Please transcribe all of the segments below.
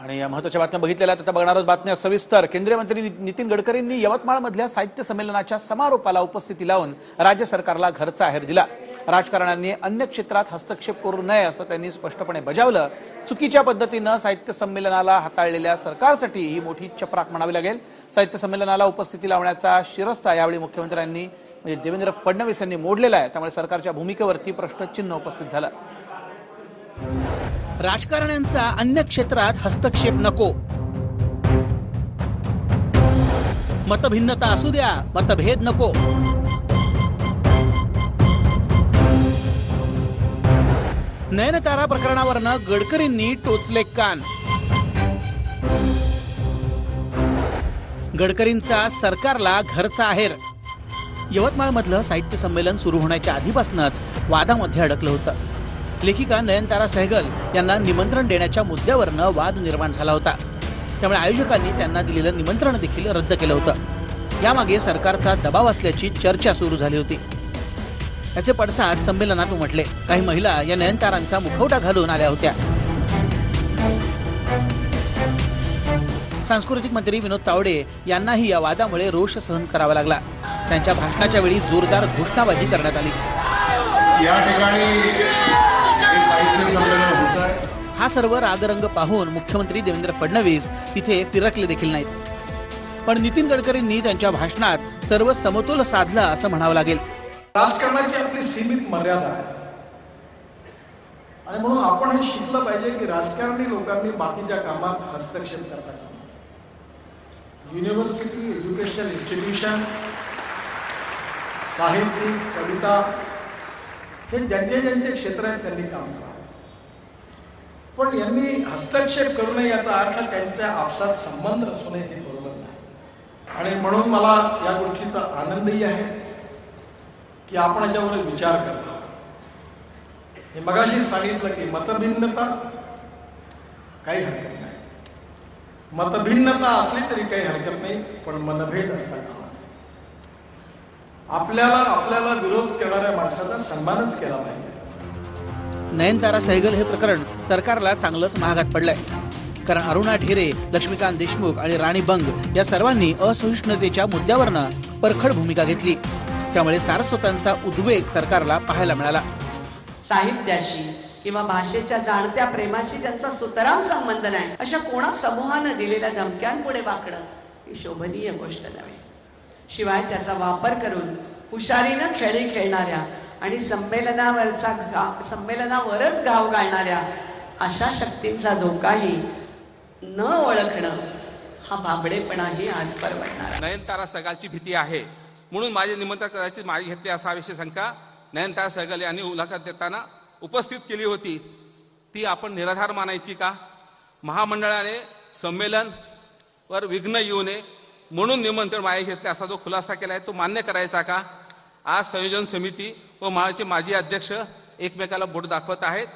आणि या महत्त्वाच्या बातम्या बघितलेल्या आता बघणार आहोत बातम्या सविस्तर। केंद्रीय मंत्री नितीन गडकरींनी यवतमाळमधल्या साहित्य संमेलनाच्या समारोपाला उपस्थिती लावून राज्य सरकारला घरचा आहेर दिला। राजकारण्यांनी अन्य क्षेत्रात हस्तक्षेप करू नये असं त्यांनी स्पष्टपणे बजावलं। चुकीच्या पद्धतीने साहित्य संमेलनाला हाताळलेल्या सरकारसाठी ही मोठी चपराक म्हणावी लागेल। साहित्य संमेलनाला उपस्थिती लावण्याचा शिरस्ता यावेळी मुख्यमंत्र्यांनी म्हणजे देवेंद्र फडणवीस यांनी मोडलेला आहे। त्यामुळे सरकारच्या भूमिकेवरती प्रश्नचिन्ह उपस्थित झालं। राजकारण्यांचा अन्य क्षेत्रात हस्तक्षेप नको, मतभिन्नता असू द्या, मतभेद नको। नयनतारा प्रकरणावरनं गडकरींनी टोचले कान। गडकरींचा सरकारला घरचा आहेर। यवतमाळमधलं साहित्य संमेलन सुरू होण्याच्या आधीपासूनच वादामध्ये अडकलं होतं। लेखिका नयनतारा सहगल यांना निमंत्रण देण्याच्या मुद्द्यावरनं वाद निर्माण झाला होता। त्यामुळे आयोजकांनी त्यांना दिलेलं निमंत्रण देखील रद्द केलं होतं। यामागे सरकारचा दबाव असल्याची चर्चा सुरू झाली होती। याचे पडसाद संमेलनात उमटले। काही महिला या नयनतारांचा मुखवटा घालून आल्या होत्या। सांस्कृतिक मंत्री विनोद तावडे यांनाही या वादामुळे रोष सहन करावा लागला। त्यांच्या भाषणाच्या वेळी जोरदार घोषणाबाजी करण्यात आली। या ठिकाणी साहित्य संमेलन होत आहे। हा सर्व रागरंग पाहून मुख्यमंत्री देवेंद्र फडणवीस तिथे फिरकले देखील नाहीत। पण नितीन गडकरींनी त्यांच्या भाषणात सर्व समतोल साधला असं म्हणावं लागेल। राजकारणाची आपली सीमित मर्यादा आहे आणि म्हणून आपण हे शिकलं पाहिजे की राजकारणी लोकांनी बाकीच्या कामात हस्तक्षेप करता कामा नये। युनिव्हर्सिटी, एज्युकेशनल इन्स्टिट्यूशन, साहित्यिक, कविता हे ज्यांचे ज्यांचे क्षेत्र आहेत त्यांनी काम करावं। पण यांनी हस्तक्षेप करू नये याचा अर्थ त्यांच्या आपसात संबंध असू नये हे बरोबर नाही। आणि म्हणून मला या गोष्टीचा आनंदही आहे की आपण याच्यावर विचार करता। हे मगाशी सांगितलं की मतभिन्नता काही हरकत नाही, मतभिन्नता असली तरी काही हरकत नाही, पण मनभेद असता कामा नये। आपल्याला विरोध करणाऱ्या माणसाचा सन्मानच केला पाहिजे। नयनतारा सहगल हे प्रकरण सरकारला चांगलंच महागात पडलंय। कारण अरुणा ढेरे, लक्ष्मीकांत देशमुख आणि राणी बंग या सर्वांनी असहिष्णुतेच्या मुद्द्यावरनं परखड भूमिका घेतली। त्यामुळे सारस्वतांचा उद्वेग सरकारला पाहायला मिळाला। साहित्याशी किंवा भाषेच्या जाणत्या प्रेमाशी ज्यांचा सुतराम संबंध नाही अशा कोणा समूहानं दिलेल्या धमक्यांपुढे वाकणं ही शोभनीय गोष्ट नव्हे। शिवाय त्याचा वापर करून हुशारीनं खेळी खेळणाऱ्या आणि संमेलनावरच घाव घालणाऱ्या अशा शक्तींचा धोकाही न ओळखणं हा बाबडेपणाही आज परवडणार। नयनतारा सहगलची भीती आहे म्हणून माझे निमंत्रण करायची मागे घेतले असा विषय शंका नयनतारा सहगल यांनी मुलाखत देताना उपस्थित केली होती ती आपण निराधार मानायची का? महामंडळाने संमेलन वर विघ्न येऊ नये म्हणून निमंत्रण मागे घेतले असा जो खुलासा केलाय तो मान्य करायचा का? आज संयोजन समिती व महाचे माजी अध्यक्ष एकमेकाला बोट दाखवत आहेत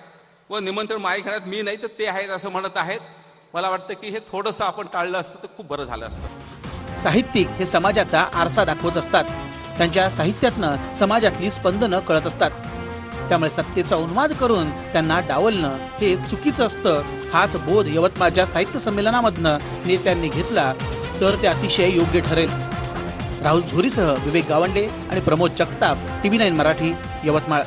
व निमंत्रण मागे घेण्यात मी नाही तर ते आहेत असं म्हणत आहेत। मला वाटतं की हे थोडंसं आपण टाळलं असतं तर खूप बरं झालं असतं। साहित्यिक हे समाजाचा आरसा दाखवत असतात। त्यांच्या साहित्यातनं समाजातली स्पंदनं कळत असतात। त्यामुळे सत्तेचा उन्माद करून त्यांना डावलणं हे चुकीचं असतं। हाच बोध यवतमाळच्या साहित्य संमेलनामधनं नेत्यांनी घेतला तर ते अतिशय योग्य ठरेल। राहुल झोरीसह विवेक गावंडे आणि प्रमोद जगताप, TV9 मराठी, यवतमाळ।